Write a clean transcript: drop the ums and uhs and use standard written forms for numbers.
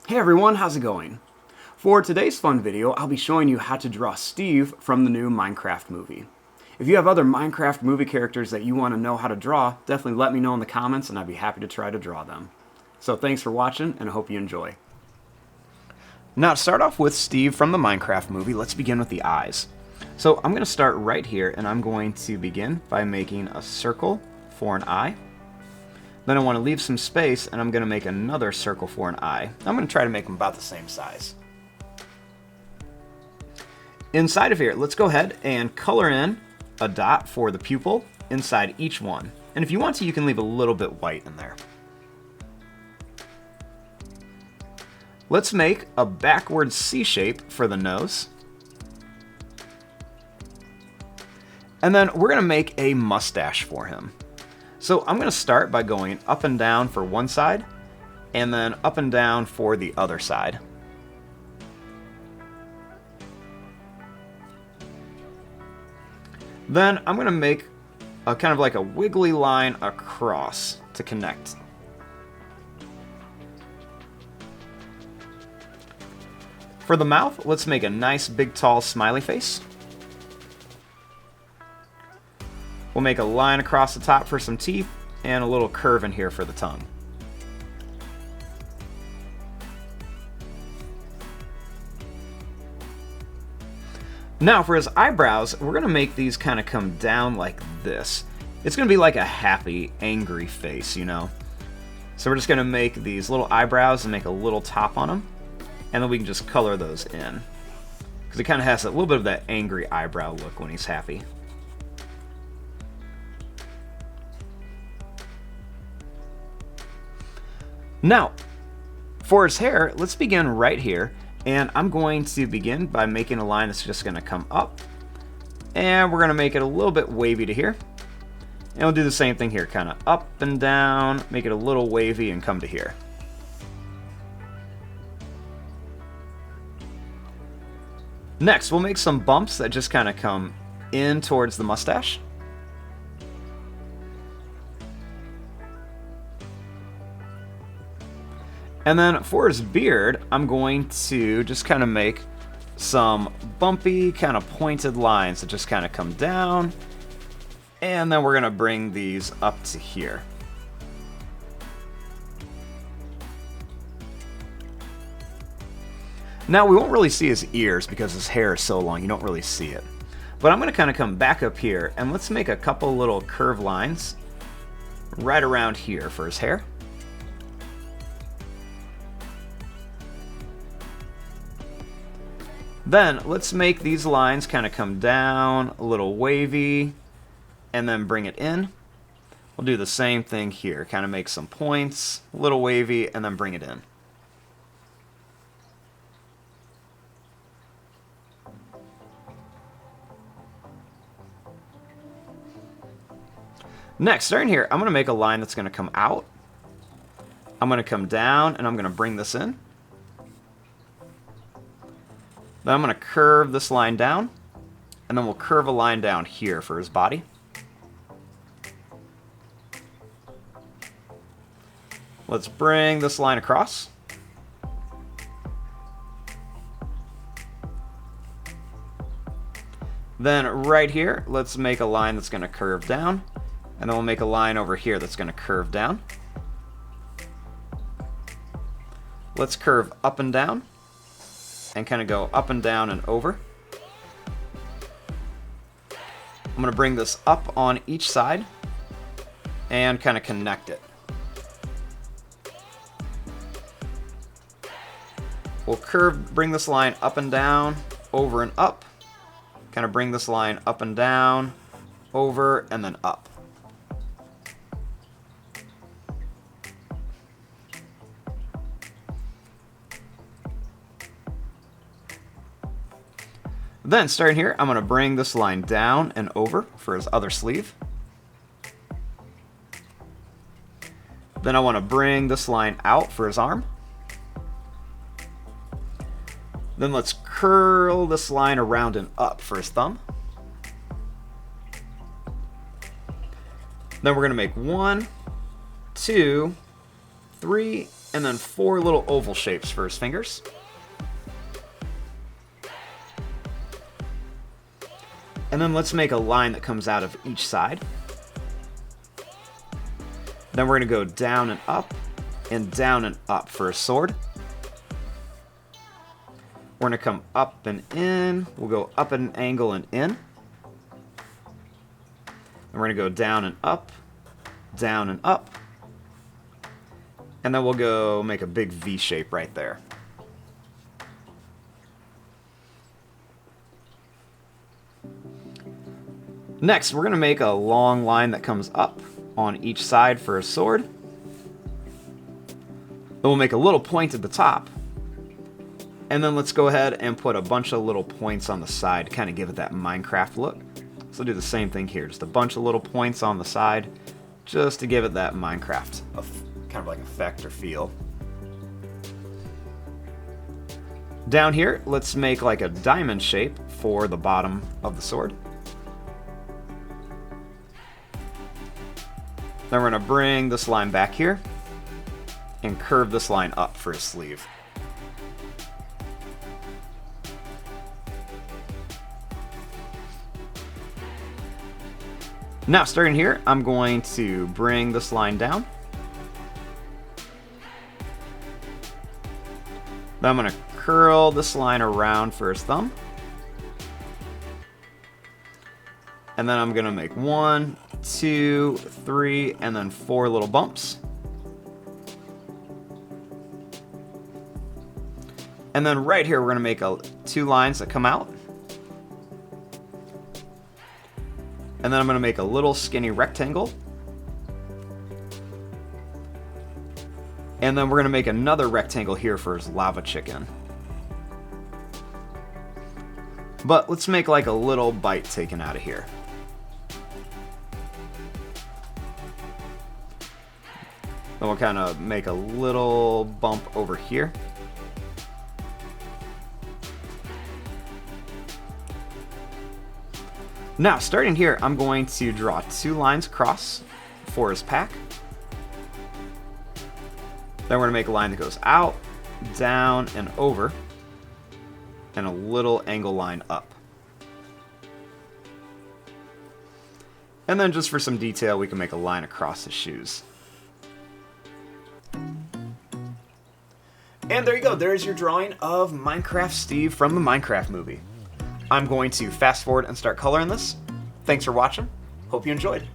Hey everyone, how's it going? For today's fun video, I'll be showing you how to draw Steve from the new Minecraft movie. If you have other Minecraft movie characters that you want to know how to draw, definitely let me know in the comments and I'd be happy to try to draw them. So thanks for watching and I hope you enjoy. Now to start off with Steve from the Minecraft movie, let's begin with the eyes. So I'm going to start right here and I'm going to begin by making a circle for an eye. Then I want to leave some space and I'm going to make another circle for an eye. I'm going to try to make them about the same size. Inside of here, let's go ahead and color in a dot for the pupil inside each one. And if you want to, you can leave a little bit white in there. Let's make a backward C shape for the nose. And then we're going to make a mustache for him. So I'm going to start by going up and down for one side, and then up and down for the other side. Then I'm going to make a kind of like a wiggly line across to connect. For the mouth, let's make a nice big tall smiley face. We'll make a line across the top for some teeth and a little curve in here for the tongue. Now for his eyebrows, we're going to make these kind of come down like this. It's going to be like a happy, angry face, you know. So we're just going to make these little eyebrows and make a little top on them. And then we can just color those in. Because it kind of has a little bit of that angry eyebrow look when he's happy. Now, for his hair, let's begin right here, and I'm going to begin by making a line that's just going to come up, and we're going to make it a little bit wavy to here, and we'll do the same thing here, kind of up and down, make it a little wavy, and come to here. Next, we'll make some bumps that just kind of come in towards the mustache. And then for his beard, I'm going to just kind of make some bumpy, kind of pointed lines that just kind of come down. And then we're going to bring these up to here. Now we won't really see his ears because his hair is so long, you don't really see it. But I'm going to kind of come back up here and let's make a couple little curved lines right around here for his hair. Then let's make these lines kind of come down, a little wavy, and then bring it in. We'll do the same thing here, kind of make some points, a little wavy, and then bring it in. Next, starting here, I'm going to make a line that's going to come out. I'm going to come down, and I'm going to bring this in. Then I'm going to curve this line down, and then we'll curve a line down here for his body. Let's bring this line across. Then right here, let's make a line that's going to curve down, and then we'll make a line over here that's going to curve down. Let's curve up and down. And kind of go up and down and over. I'm going to bring this up on each side and kind of connect it. We'll bring this line up and down, over and up. Kind of bring this line up and down, over, and then up. Then, starting here, I'm going to bring this line down and over for his other sleeve. Then I want to bring this line out for his arm. Then let's curl this line around and up for his thumb. Then we're going to make 1, 2, 3, and then 4 little oval shapes for his fingers. And then let's make a line that comes out of each side. Then we're going to go down and up for a sword. We're going to come up and in. We'll go up at an angle and in. And we're going to go down and up, down and up. And then we'll go make a big V shape right there. Next, we're going to make a long line that comes up on each side for a sword. Then we'll make a little point at the top. And then let's go ahead and put a bunch of little points on the side to kind of give it that Minecraft look. So do the same thing here, just a bunch of little points on the side, just to give it that Minecraft kind of like effect or feel. Down here, let's make like a diamond shape for the bottom of the sword. Then we're going to bring this line back here and curve this line up for his sleeve. Now, starting here, I'm going to bring this line down. Then I'm going to curl this line around for his thumb. And then I'm going to make 1, 2, 3, and then 4 little bumps. And then right here, we're going to make 2 lines that come out. And then I'm going to make a little skinny rectangle. And then we're going to make another rectangle here for his lava chicken. But let's make like a little bite taken out of here. Then we'll kind of make a little bump over here. Now, starting here, I'm going to draw 2 lines across for his pack. Then we're going to make a line that goes out, down, and over, and a little angle line up. And then just for some detail, we can make a line across his shoes. And there you go, there's your drawing of Minecraft Steve from the Minecraft movie. I'm going to fast forward and start coloring this. Thanks for watching. Hope you enjoyed.